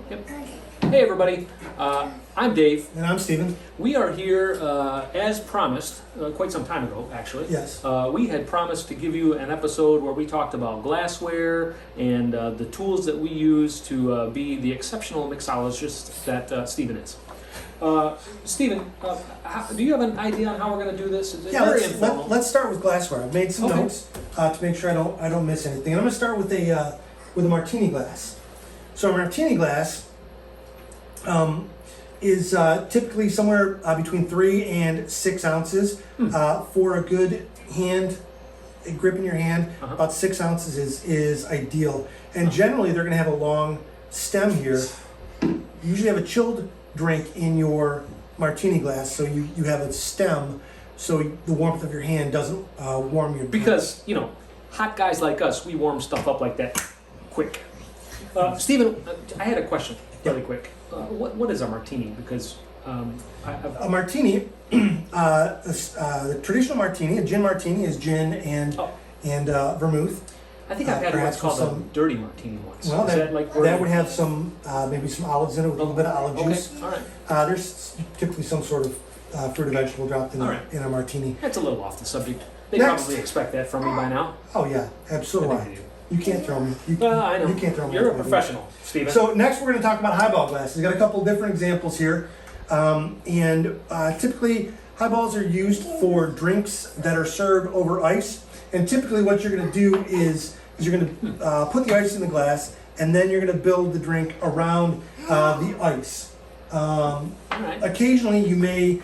Yep. Hey everybody, I'm Dave. And I'm Steven. We are here as promised, quite some time ago actually. Yes. We had promised to give you an episode where we talked about glassware and the tools that we use to be the exceptional mixologist that Steven is. Steven, do you have an idea on how we're going to do this? It's very informal. Let's start with glassware. I've made some notes to make sure I don't miss anything. And I'm going to start with a martini glass. So a martini glass is typically somewhere between 3 and 6 ounces. For a good grip in your hand, about 6 ounces is ideal. And generally they're going to have a long stem here. You usually have a chilled drink in your martini glass, so you have a stem, so the warmth of your hand doesn't warm your drink. Because, you know, hot guys like us, we warm stuff up like that quick. Steven, I had a question really quick. What is a martini? Because a martini, the traditional martini, a gin martini is gin and vermouth. I think I've had what's called a dirty martini once. Well, that would have some maybe some olives in it with a little bit of olive juice. Okay, all right. There's typically some sort of fruit or vegetable dropped in a martini. That's a little off the subject. They probably expect that from me by now. Oh yeah, absolutely. You can't throw me. I know. You can't throw me. You're a professional, Steven. So next we're going to talk about highball glasses. We've got a couple of different examples here. Typically highballs are used for drinks that are served over ice. And typically what you're going to do is you're going to put the ice in the glass, and then you're going to build the drink around the ice. Occasionally you may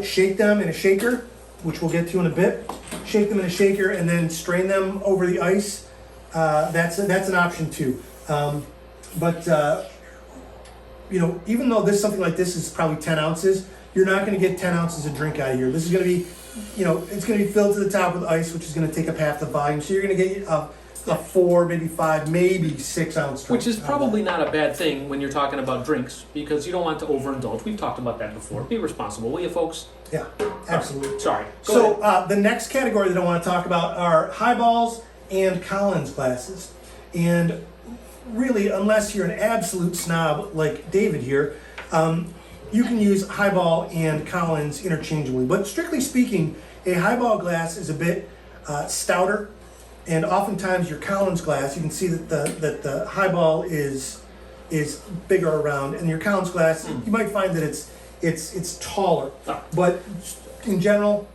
shake them in a shaker, which we'll get to in a bit. Shake them in a shaker and then strain them over the ice. That's an option too. Even though something like this is probably 10 ounces, you're not going to get 10 ounces of drink out of here. This is going to be, it's going to be filled to the top with ice, which is going to take up half the volume. So you're going to get a 4, maybe 5, maybe 6 ounce drink. Which is probably not a bad thing when you're talking about drinks, because you don't want to overindulge. We've talked about that before. Be responsible, will you, folks? Yeah, absolutely. Right. Sorry. So the next category that I want to talk about are highballs and Collins glasses. And really, unless you're an absolute snob like David here, you can use highball and Collins interchangeably. But strictly speaking, a highball glass is a bit stouter, and oftentimes your Collins glass, you can see that the highball is bigger around, and your Collins glass, you might find that it's taller. But in general,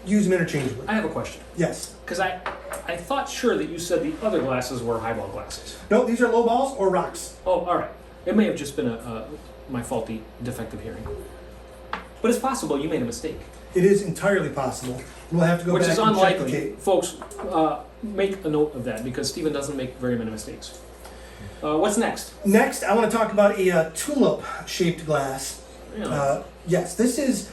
use them interchangeably. I have a question. Yes. Because I thought sure that you said the other glasses were highball glasses. No, these are low balls or rocks. Oh, all right. It may have just been my faulty defective hearing. But it's possible you made a mistake. It is entirely possible. We'll have to go back and check the tape. Which is unlikely. Folks, make a note of that, because Steven doesn't make very many mistakes. What's next? Next, I want to talk about a tulip-shaped glass. Really? Yes, this is,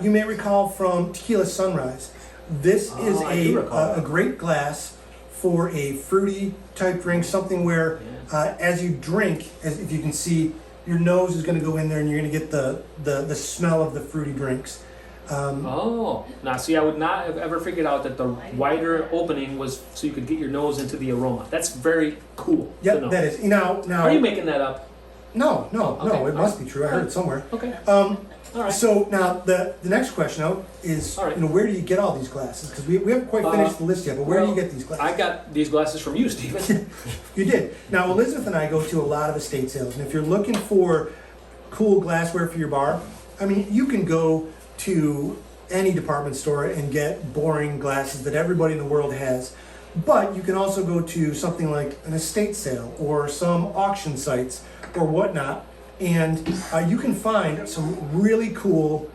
you may recall from Tequila Sunrise. This is a great glass for a fruity type drink, something where as you drink, if you can see, your nose is going to go in there and you're going to get the smell of the fruity drinks. Now see, I would not have ever figured out that the wider opening was so you could get your nose into the aroma. That's very cool. Yep, that is. Now, are you making that up? No, it must be true. I heard it somewhere. Okay. All right. So now the next question is, where do you get all these glasses? Because we haven't quite finished the list yet, but where do you get these glasses? I got these glasses from you, Steven. You did. Now, Elizabeth and I go to a lot of estate sales, and if you're looking for cool glassware for your bar, I mean, you can go to any department store and get boring glasses that everybody in the world has. But you can also go to something like an estate sale or some auction sites or whatnot, and you can find some really cool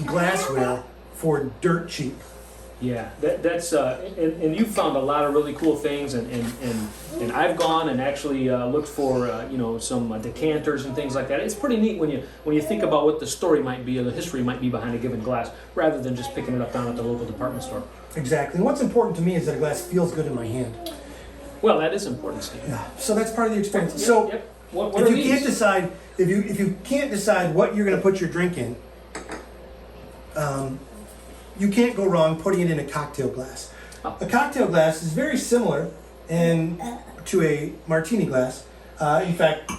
glassware for dirt cheap. Yeah, that's and you found a lot of really cool things, and I've gone and actually looked for some decanters and things like that. It's pretty neat when you think about what the story might be or the history might be behind a given glass, rather than just picking it up down at the local department store. Exactly. And what's important to me is that a glass feels good in my hand. Well, that is important, Steve. Yeah. So that's part of the experience. Yep, so yep. What if you can't decide if you can't decide what you're going to put your drink in, you can't go wrong putting it in a cocktail glass. Oh. A cocktail glass is very similar to a martini glass. In fact,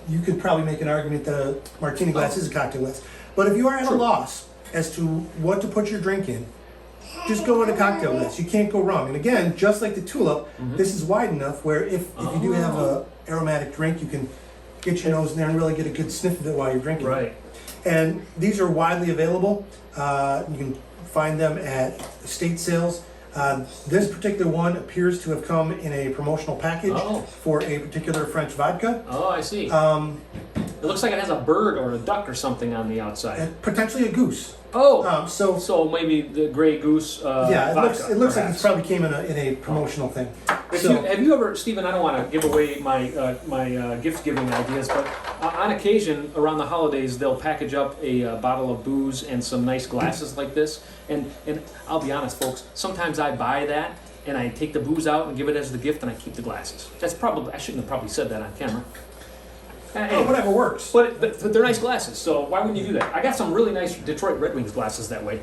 you could probably make an argument that a martini glass is a cocktail glass. But if you are at a loss as to what to put your drink in, just go with a cocktail glass. You can't go wrong. And again, just like the tulip, this is wide enough where if you do have a aromatic drink, you can get your nose in there and really get a good sniff of it while you're drinking. Right. And these are widely available. You can find them at estate sales. This particular one appears to have come in a promotional package for a particular French vodka. Oh, I see. It looks like it has a bird or a duck or something on the outside. And potentially a goose. Oh, so maybe the Grey Goose yeah, vodka, it looks like perhaps. it probably came in a promotional thing. Have you ever, Stephen, I don't want to give away my gift-giving ideas, but on occasion, around the holidays, they'll package up a bottle of booze and some nice glasses like this. And I'll be honest, folks, sometimes I buy that, and I take the booze out and give it as the gift, and I keep the glasses. That's probably, I shouldn't have probably said that on camera. Anyway, whatever works. but they're nice glasses, so why wouldn't you do that? I got some really nice Detroit Red Wings glasses that way.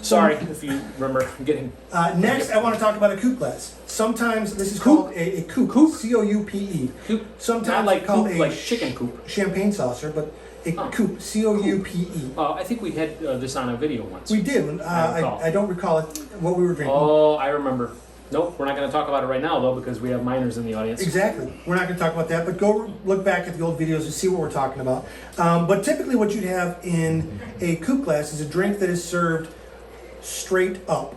Sorry if you remember getting... Next, I want to talk about a coupe glass. Sometimes this is called a coupe. C-O-U-P-E. Coupe? Sometimes Not like called coupe, a like chicken coop. champagne saucer, but a coupe. C-O-U-P-E. I think we had this on a video once. We did. I don't recall it, what we were drinking. Oh, I remember. Nope, we're not going to talk about it right now, though, because we have minors in the audience. Exactly. We're not going to talk about that, but go look back at the old videos and see what we're talking about. But typically what you'd have in a coupe glass is a drink that is served straight up.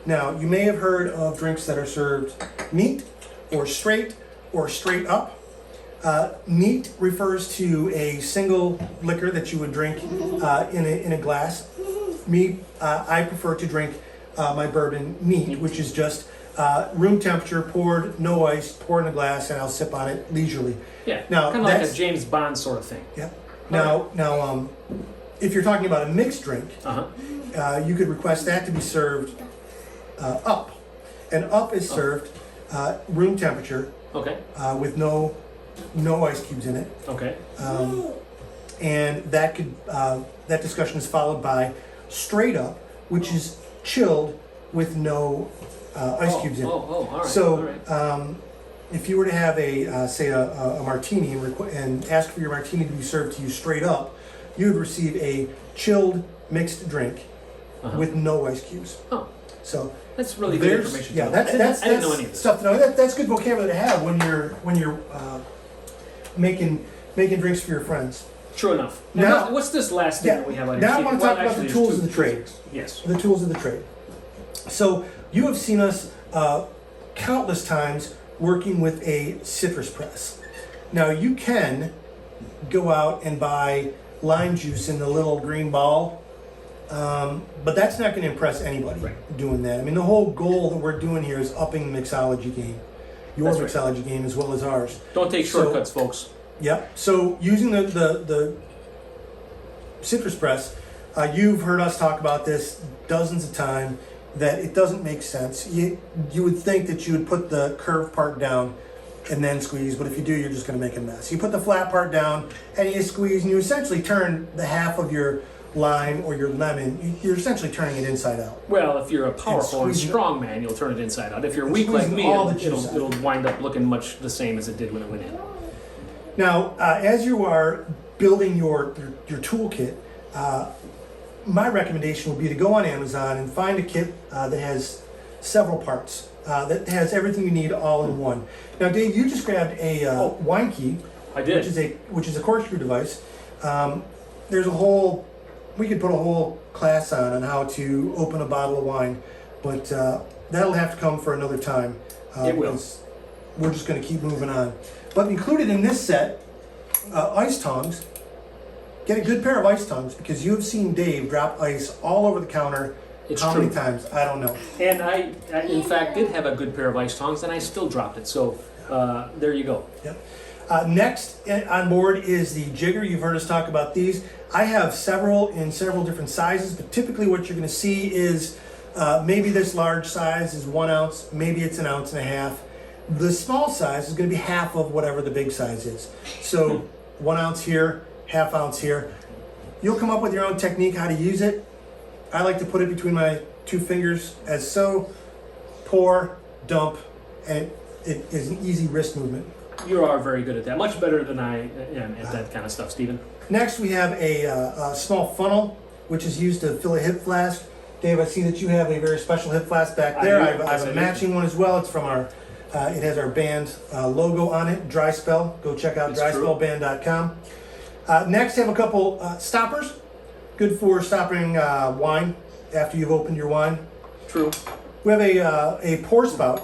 Now, you may have heard of drinks that are served neat or straight up. Neat refers to a single liquor that you would drink in a glass. I prefer to drink my bourbon neat, which is just room temperature, poured, no ice, poured in a glass, and I'll sip on it leisurely. Yeah, now, kind of like a James Bond sort of thing. Yeah. Now, if you're talking about a mixed drink, you could request that to be served up. And up is served room temperature with no ice cubes in it. Okay. And that discussion is followed by straight up, which is chilled with no ice cubes in it. All right. So, if you were to have a martini and ask for your martini to be served to you straight up, you would receive a chilled mixed drink with no ice cubes. Oh, so that's really good information. Yeah, I didn't know any of this stuff to know. That's good vocabulary to have when you're making drinks for your friends. True enough. Now, what's this last thing that we have on here? Now I want to talk about the tools of the trade. Yes. The tools of the trade. So you have seen us countless times working with a citrus press. Now you can go out and buy lime juice in the little green ball, but that's not going to impress anybody doing that. I mean, the whole goal that we're doing here is upping the mixology game. Your mixology game as well as ours. Don't take shortcuts, folks. Yep. So using the citrus press, you've heard us talk about this dozens of times, that it doesn't make sense. You would think that you would put the curved part down and then squeeze, but if you do, you're just going to make a mess. You put the flat part down and you squeeze, and you essentially turn the half of your lime or your lemon, you're essentially turning it inside out. Well, if you're a powerful and strong man, you'll turn it inside out. If you're weak like me, it'll wind up looking much the same as it did when it went in. Now, as you are building your toolkit, my recommendation would be to go on Amazon and find a kit that has several parts, that has everything you need all in one. Now, Dave, you just grabbed a wine key. I did. Which is a corkscrew device. There's we could put a whole class on how to open a bottle of wine, but that'll have to come for another time. It will. We're just going to keep moving on. But included in this set, ice tongs. Get a good pair of ice tongs, because you have seen Dave drop ice all over the counter. How many times? I don't know. And I, in fact, did have a good pair of ice tongs, and I still dropped it. So there you go. Yep. Next on board is the jigger. You've heard us talk about these. I have several in several different sizes, but typically what you're going to see is maybe this large size is 1 ounce, maybe it's 1.5 ounces. The small size is going to be half of whatever the big size is. So 1 ounce here, 1/2 ounce here. You'll come up with your own technique how to use it. I like to put it between my 2 fingers as so, pour, dump, and it is an easy wrist movement. You are very good at that. Much better than I am at that kind of stuff, Stephen. Next, we have a small funnel, which is used to fill a hip flask. Dave, I see that you have a very special hip flask back there. I have a matching one as well. It's from our, it has our band logo on it, Dry Spell. Go check out dryspellband.com. Next, have a couple stoppers. Good for stopping wine after you've opened your wine. True. We have a pour spout,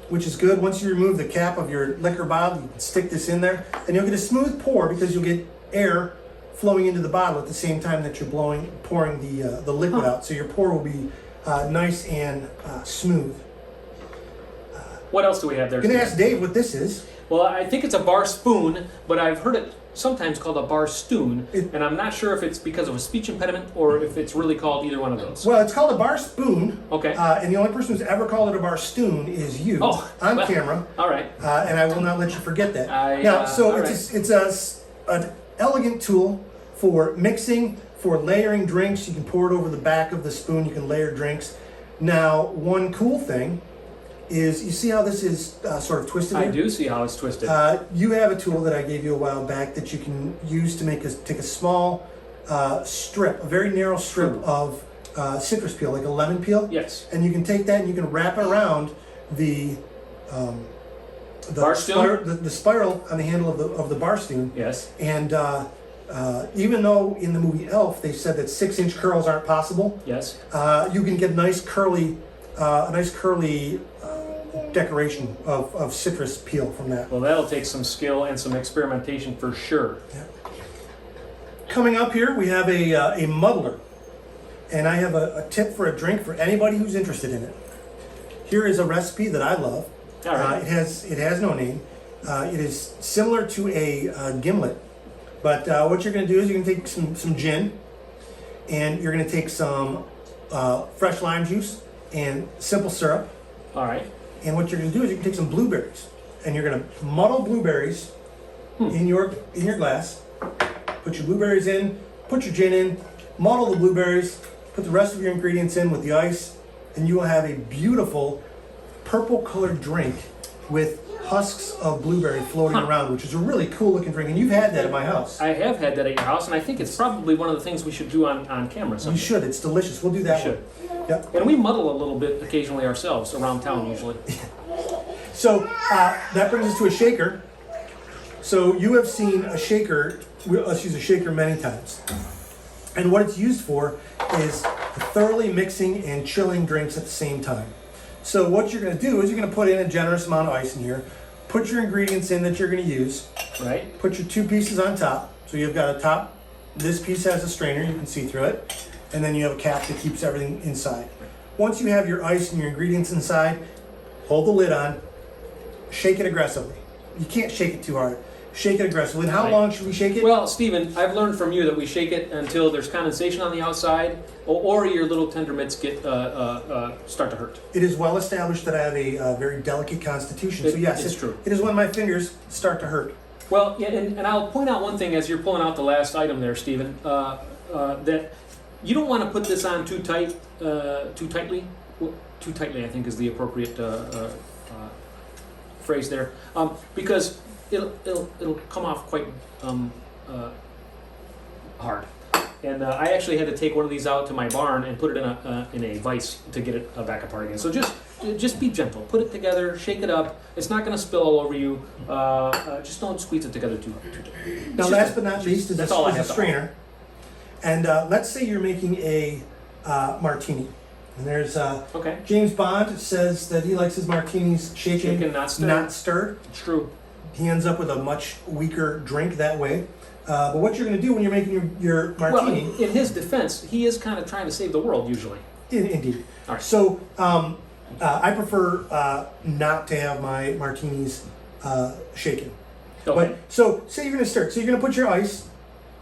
which is good. Once you remove the cap of your liquor bottle, you can stick this in there, and you'll get a smooth pour because you'll get air flowing into the bottle at the same time that you're pouring the liquid out. So your pour will be nice and smooth. What else do we have there? I'm going to ask Dave what this is. Well, I think it's a bar spoon, but I've heard it sometimes called a bar stoon, and I'm not sure if it's because of a speech impediment or if it's really called either one of those. Well, it's called a bar spoon. Okay. And the only person who's ever called it a bar stoon is you on camera. All right. And I will not let you forget that. It's an elegant tool for mixing, for layering drinks. You can pour it over the back of the spoon. You can layer drinks. Now, one cool thing is, you see how this is sort of twisted here? I do see how it's twisted. You have a tool that I gave you a while back that you can use to take a small strip, a very narrow strip of citrus peel, like a lemon peel. Yes. And you can take that and you can wrap it around the bar stoon? the spiral on the handle of the bar stoon. Yes. And even though in the movie Elf they said that 6-inch curls aren't possible, yes, you can get a nice curly decoration of citrus peel from that. Well, that'll take some skill and some experimentation for sure. Yeah. Coming up here, we have a muddler, and I have a tip for a drink for anybody who's interested in it. Here is a recipe that I love. All right. It has no name. It is similar to a gimlet, but what you're going to do is you're going to take some gin, and you're going to take some fresh lime juice and simple syrup. All right. And what you're going to do is you can take some blueberries, and you're going to muddle blueberries in your glass. Put your blueberries in, put your gin in, muddle the blueberries, put the rest of your ingredients in with the ice, and you will have a beautiful purple-colored drink with husks of blueberry floating around, which is a really cool-looking drink. And you've had that at my house. I have had that at your house, and I think it's probably one of the things we should do on camera someday. You should. It's delicious. We'll do that. We should. Yep. And we muddle a little bit occasionally ourselves around town usually. So that brings us to a shaker. So you have seen a shaker, us use a shaker many times. And what it's used for is thoroughly mixing and chilling drinks at the same time. So what you're going to do is you're going to put in a generous amount of ice in here, put your ingredients in that you're going to use, right? Put your 2 pieces on top. So you've got a top, this piece has a strainer, you can see through it, and then you have a cap that keeps everything inside. Once you have your ice and your ingredients inside, hold the lid on, shake it aggressively. You can't shake it too hard. Shake it aggressively. And how long should we shake it? Well, Stephen, I've learned from you that we shake it until there's condensation on the outside, or your little tender mitts get start to hurt. It is well established that I have a very delicate constitution. So yes, it's true. It is when my fingers start to hurt. Well, yeah, and I'll point out one thing as you're pulling out the last item there, Stephen, that you don't want to put this on too tightly. Too tightly, I think, is the appropriate phrase there, because it'll come off quite hard. And I actually had to take one of these out to my barn and put it in a vise to get it back apart again. So just be gentle. Put it together, shake it up. It's not going to spill all over you. Just don't squeeze it together too hard. Now, last but not least is a strainer. And let's say you're making a martini. And there's James Bond says that he likes his martinis shaken, not stirred. It's true. He ends up with a much weaker drink that way. But what you're going to do when you're making your martini... Well, in his defense, he is kind of trying to save the world, usually. Indeed. All right. So I prefer not to have my martinis shaken. Okay. But, so say you're going to stir. So you're going to put your ice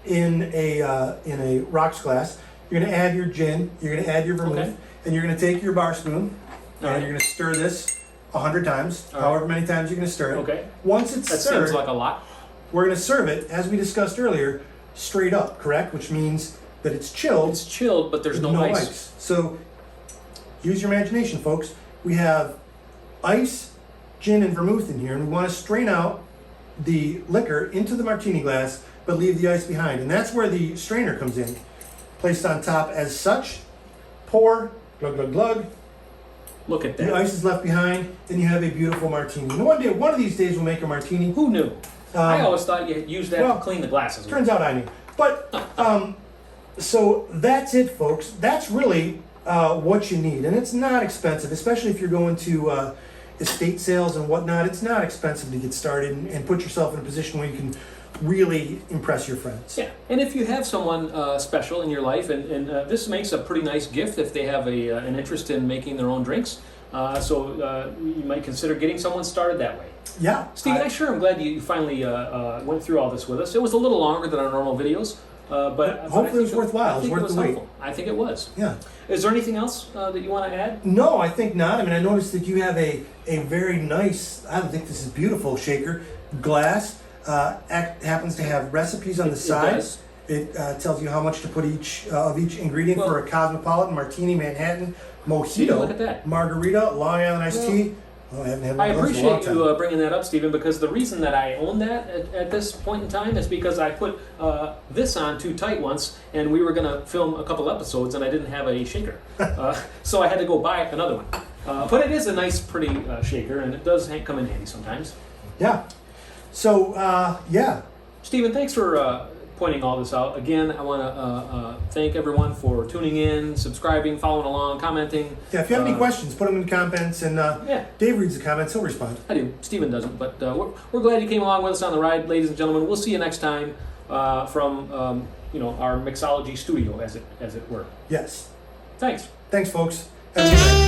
in a rocks glass. You're going to add your gin. You're going to add your vermouth. And you're going to take your bar spoon. And you're going to stir this 100 times, however many times you're going to stir it. Okay. Once it's stirred, that seems like a lot. We're going to serve it, as we discussed earlier, straight up, correct? Which means that it's chilled. It's chilled, but there's no ice. So use your imagination, folks. We have ice, gin, and vermouth in here, and we want to strain out the liquor into the martini glass, but leave the ice behind. And that's where the strainer comes in. Placed on top as such, pour, glug, glug, glug. Look at that. The ice is left behind, then you have a beautiful martini. And one of these days we'll make a martini. Who knew? I always thought you used that well, to clean the glasses. Turns out I knew. But, so that's it, folks. That's really what you need. And it's not expensive, especially if you're going to estate sales and whatnot. It's not expensive to get started and put yourself in a position where you can really impress your friends. Yeah, and if you have someone special in your life, and this makes a pretty nice gift if they have an interest in making their own drinks, so you might consider getting someone started that way. Yeah. Steve, I sure am glad you finally went through all this with us. It was a little longer than our normal videos, but hopefully it was worthwhile. It was worth the wait. I think it was. Yeah. Is there anything else that you want to add? No, I think not. I mean, I noticed that you have a very nice, I think this is beautiful, shaker glass. Happens to have recipes on the side. It tells you how much to put each ingredient for a cosmopolitan, martini, Manhattan, mojito, look at that. Margarita, Long Island iced tea. Oh, I haven't had one I of those in a long appreciate time. you bringing that up, Stephen, because the reason that I own that at this point in time is because I put this on too tight once, and we were going to film a couple episodes, and I didn't have a shaker. So I had to go buy another one. But it is a nice, pretty shaker, and it does come in handy sometimes. Yeah. So, yeah. Stephen, thanks for pointing all this out. Again, I want to thank everyone for tuning in, subscribing, following along, commenting. Yeah, if you have any questions, put them in the comments, and Dave reads the comments, he'll respond. I do. Stephen doesn't, but we're glad you came along with us on the ride, ladies and gentlemen. We'll see you next time from our Mixology studio, as it were. Yes. Thanks. Thanks, folks. Have a good night.